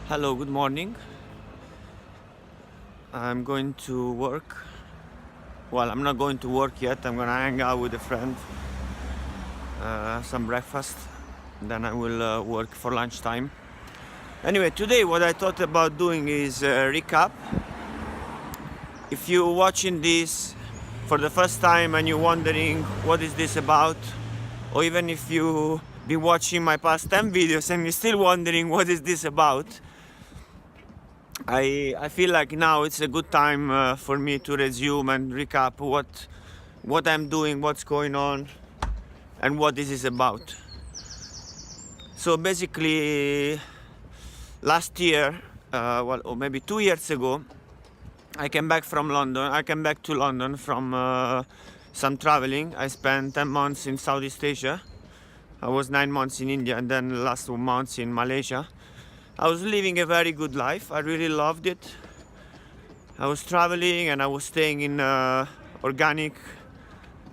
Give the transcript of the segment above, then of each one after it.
Hello, good morning. I'm going to work. Well, I'm not going to work yet. I'm gonna hang out with a friend, have some breakfast, then I will work for lunchtime. Anyway, today what I thought about doing is recap. If you're watching this for the first time and you're wondering what is this about, or even if you've been watching my past 10 videos and you're still wondering what is this about, I feel like now it's a good time for me to resume and recap what I'm doing, what's going on, and what this is about. So basically, last year, or maybe 2 years ago, I came back from London. I came back to London from some traveling. I spent 10 months in Southeast Asia. I was 9 months in India and then the last 2 months in Malaysia. I was living a very good life. I really loved it. I was traveling and I was staying in organic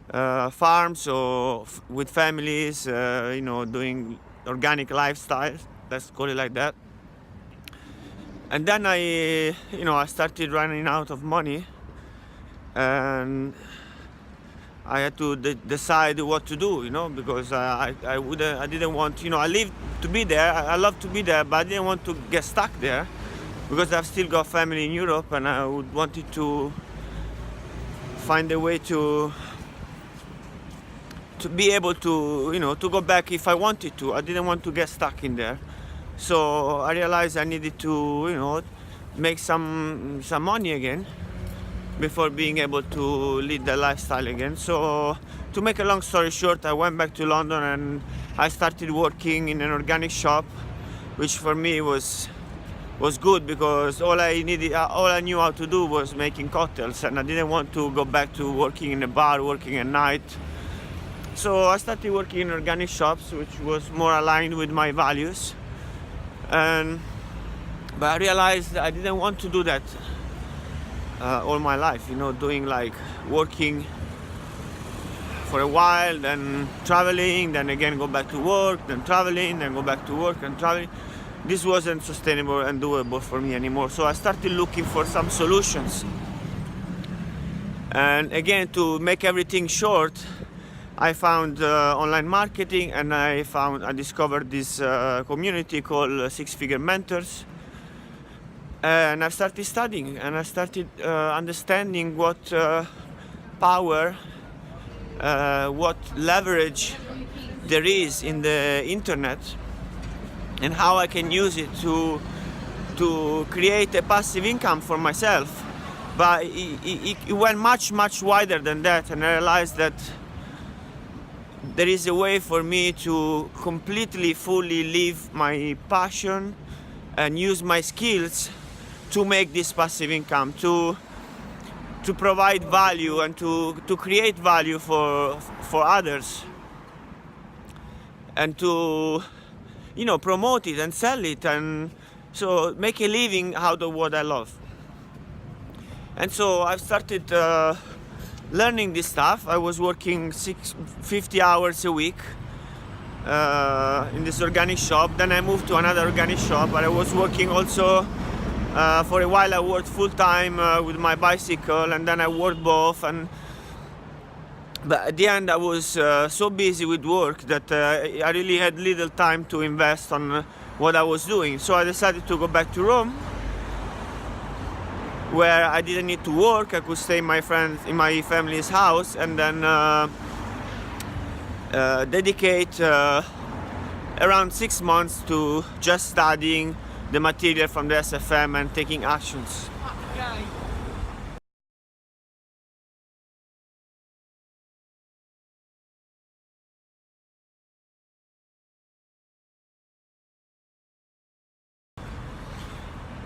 farms or with families, doing organic lifestyle. Let's call it like that. And then I started running out of money, and I had to decide what to do, because I didn't want, I lived to be there. I love to be there, but I didn't want to get stuck there because I've still got family in Europe, and I wanted to find a way to be able to, to go back if I wanted to. I didn't want to get stuck in there. So I realized I needed to, make some money again before being able to lead the lifestyle again. So to make a long story short, I went back to London and I started working in an organic shop, which for me was good because all I knew how to do was making cocktails, and I didn't want to go back to working in a bar, working at night. So I started working in organic shops, which was more aligned with my values. But I realized I didn't want to do that all my life, doing like working for a while, then traveling, then again go back to work, then traveling, then go back to work and traveling. This wasn't sustainable and doable for me anymore. So I started looking for some solutions. And again, to make everything short, I found online marketing, and I discovered this community called Six Figure Mentors. And I started studying, and I started understanding what power, what leverage there is in the internet, and how I can use it to create a passive income for myself. But it went much, much wider than that, and I realized that there is a way for me to completely, fully live my passion and use my skills to make this passive income, to provide value and to create value for others, and to promote it and sell it, and so make a living out of what I love. And so I've started learning this stuff. I was working 50 hours a week in this organic shop. Then I moved to another organic shop, but I was working also for a while. I worked full-time with my bicycle, and then I worked both. But at the end I was so busy with work that I really had little time to invest on what I was doing. So I decided to go back to Rome, where I didn't need to work. I could stay in my family's house, and then dedicate around 6 months to just studying the material from the SFM and taking actions.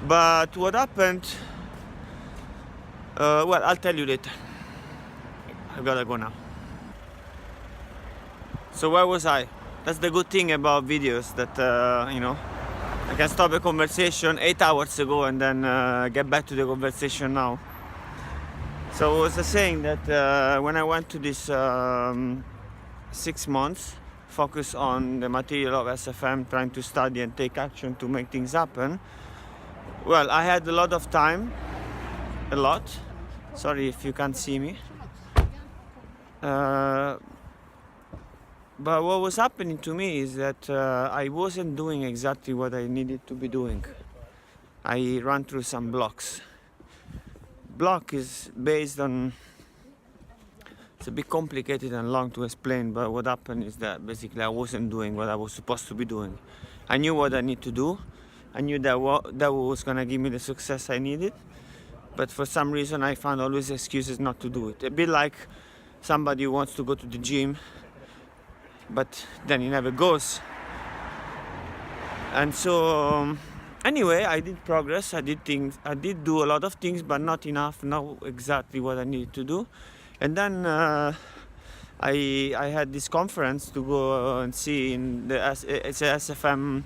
But what happened, well, I'll tell you later. I gotta go now. So where was I? That's the good thing about videos, that I can stop a conversation 8 hours ago and then get back to the conversation now. So I was saying that when I went to this 6 months focus on the material of SFM, trying to study and take action to make things happen, Well, I had a lot of time, a lot. Sorry if you can't see me. But what was happening to me is that I wasn't doing exactly what I needed to be doing. I ran through some blocks. Block is based on, it's a bit complicated and long to explain, but what happened is that basically I wasn't doing what I was supposed to be doing. I knew what I need to do. I knew that that was gonna give me the success I needed, but for some reason I found always excuses not to do it. A bit like somebody who wants to go to the gym, but then he never goes. And so anyway, I did progress. I did do a lot of things, but not enough. Not exactly what I needed to do. And then I had this conference to go and see in it's a SFM.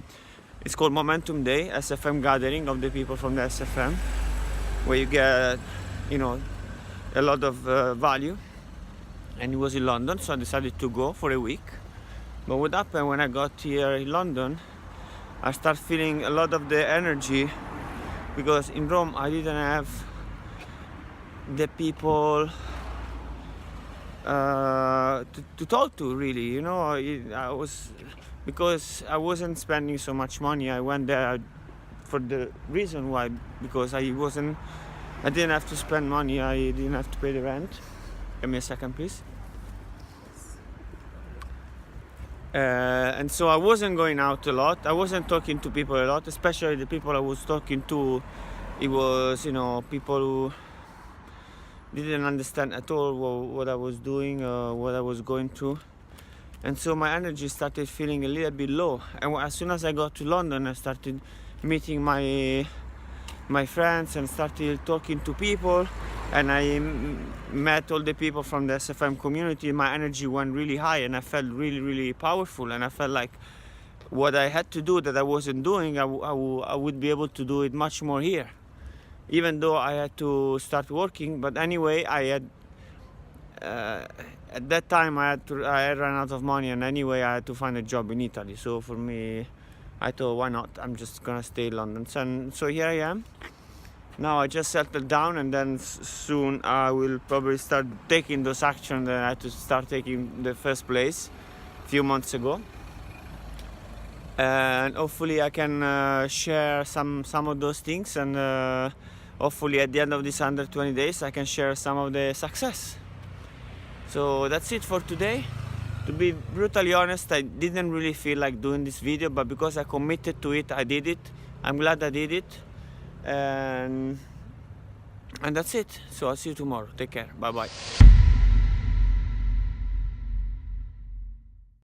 It's called Momentum Day, SFM gathering of the people from the SFM, where you get, a lot of value. And it was in London, so I decided to go for a week. But what happened when I got here in London, I started feeling a lot of the energy, because in Rome I didn't have the people to talk to, really. Because I wasn't spending so much money. I went there for the reason why, because I didn't have to spend money. I didn't have to pay the rent. Give me a second, please. And so I wasn't going out a lot. I wasn't talking to people a lot, especially the people I was talking to. It was, people who didn't understand at all what I was doing, what I was going through. And so my energy started feeling a little bit low. And as soon as I got to London, I started meeting my friends and started talking to people. And I met all the people from the SFM community. My energy went really high, and I felt really, really powerful. And I felt like what I had to do that I wasn't doing, I would be able to do it much more here. Even though I had to start working, but anyway, I had at that time I had run out of money, and anyway I had to find a job in Italy. So for me, I thought, why not? I'm just gonna stay in London. So here I am. Now I just settled down, and then soon I will probably start taking those actions that I had to start taking in the first place a few months ago. And hopefully I can share some of those things, and hopefully at the end of these 120 days I can share some of the success. So that's it for today. To be brutally honest, I didn't really feel like doing this video, but because I committed to it, I did it. I'm glad I did it. And that's it. So I'll see you tomorrow. Take care. Bye bye.